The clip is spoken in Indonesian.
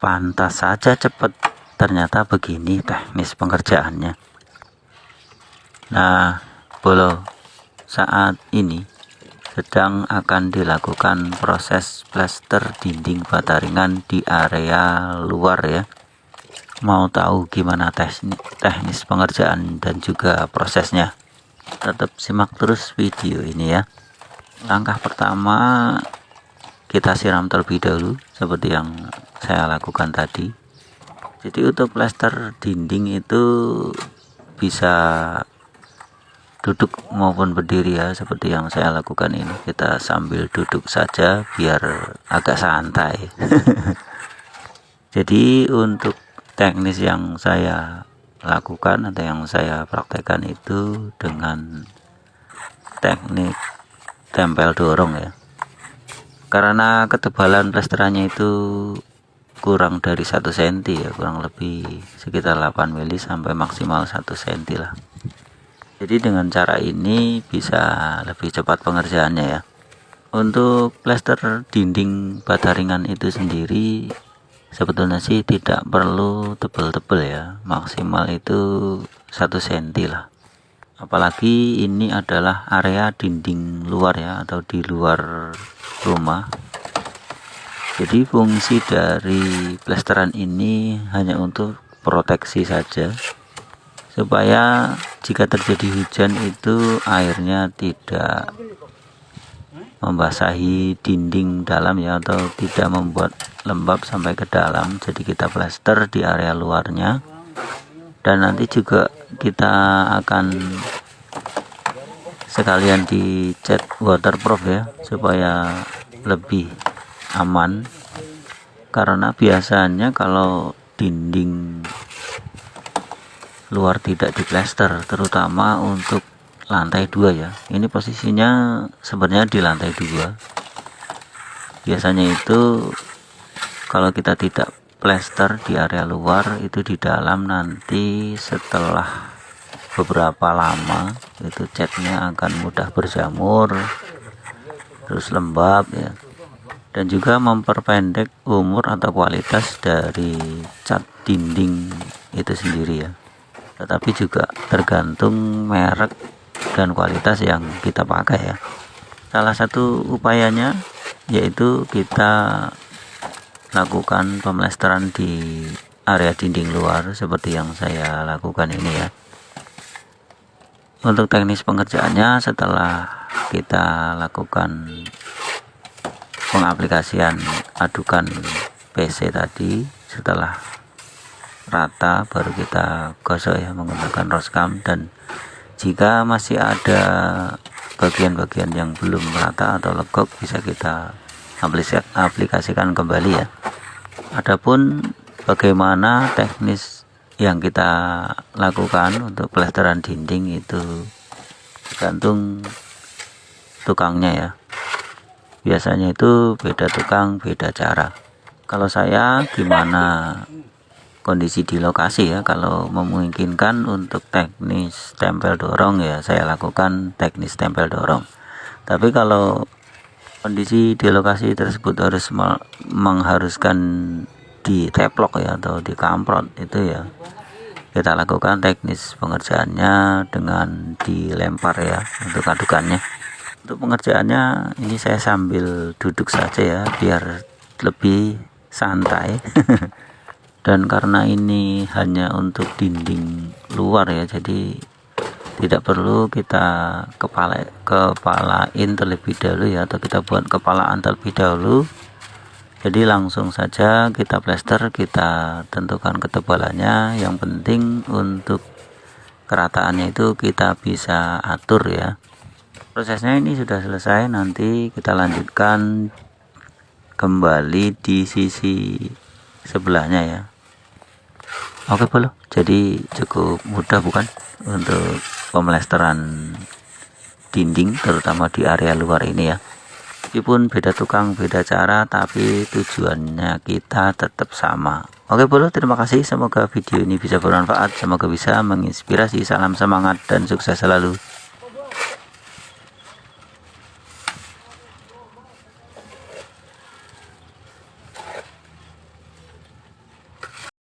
Pantas saja cepat, ternyata begini teknis pengerjaannya. Nah, Bolo, saat ini sedang akan dilakukan proses plester dinding bata ringan di area luar ya. Mau tahu gimana teknis pengerjaan dan juga prosesnya? Tetap simak terus video ini ya. Langkah pertama, kita siram terlebih dahulu seperti yang saya lakukan tadi. Jadi untuk plester dinding itu bisa duduk maupun berdiri ya, seperti yang saya lakukan ini. Kita sambil duduk saja biar agak santai. Jadi untuk teknis yang saya lakukan atau yang saya praktekkan itu dengan teknik tempel dorong ya. Karena ketebalan plesterannya itu kurang dari 1 cm ya, kurang lebih sekitar 8 mili sampai maksimal 1 cm lah. Jadi dengan cara ini bisa lebih cepat pengerjaannya ya. Untuk plester dinding bata ringan itu sendiri sebetulnya sih tidak perlu tebal-tebal ya, maksimal itu 1 cm lah. Apalagi ini adalah area dinding luar ya, atau di luar rumah. Jadi fungsi dari plesteran ini hanya untuk proteksi saja, supaya jika terjadi hujan itu airnya tidak membasahi dinding dalam ya, atau tidak membuat lembab sampai ke dalam. Jadi kita plester di area luarnya, dan nanti juga kita akan sekalian dicat waterproof ya, supaya lebih aman. Karena biasanya kalau dinding luar tidak diplester, terutama untuk lantai 2 ya, ini posisinya sebenarnya di lantai 2. Biasanya itu kalau kita tidak plester di area luar, itu di dalam nanti setelah beberapa lama itu catnya akan mudah berjamur, terus lembab ya, dan juga memperpendek umur atau kualitas dari cat dinding itu sendiri ya. Tetapi juga tergantung merek dan kualitas yang kita pakai ya. Salah satu upayanya yaitu kita lakukan pemlesteran di area dinding luar seperti yang saya lakukan ini ya. Untuk teknis pengerjaannya, setelah kita lakukan pengaplikasian adukan PC tadi, setelah rata baru kita gosok ya menggunakan roskam. Dan jika masih ada bagian-bagian yang belum rata atau legok, bisa kita aplikasikan kembali ya. Adapun bagaimana teknis yang kita lakukan untuk plesteran dinding itu tergantung tukangnya ya. Biasanya itu beda tukang, beda cara. Kalau saya gimana kondisi di lokasi ya, kalau memungkinkan untuk teknis tempel dorong ya saya lakukan teknis tempel dorong. Tapi kalau kondisi di lokasi tersebut harus mengharuskan di teplok ya, atau di kamprot, itu ya kita lakukan teknis pengerjaannya dengan dilempar ya untuk adukannya. Untuk pengerjaannya ini saya sambil duduk saja ya, biar lebih santai. Dan karena ini hanya untuk dinding luar ya, jadi tidak perlu kita kepalain terlebih dahulu ya, atau kita buat kepalaan terlebih dahulu. Jadi langsung saja kita plester, kita tentukan ketebalannya. Yang penting untuk kerataannya itu kita bisa atur ya. Prosesnya ini sudah selesai, nanti kita lanjutkan kembali di sisi sebelahnya ya. Oke Bolo, jadi cukup mudah bukan untuk pemlesteran dinding, terutama di area luar ini ya. Meskipun beda tukang, beda cara, tapi tujuannya kita tetap sama. Oke Bolo, terima kasih, semoga video ini bisa bermanfaat, semoga bisa menginspirasi. Salam semangat dan sukses selalu.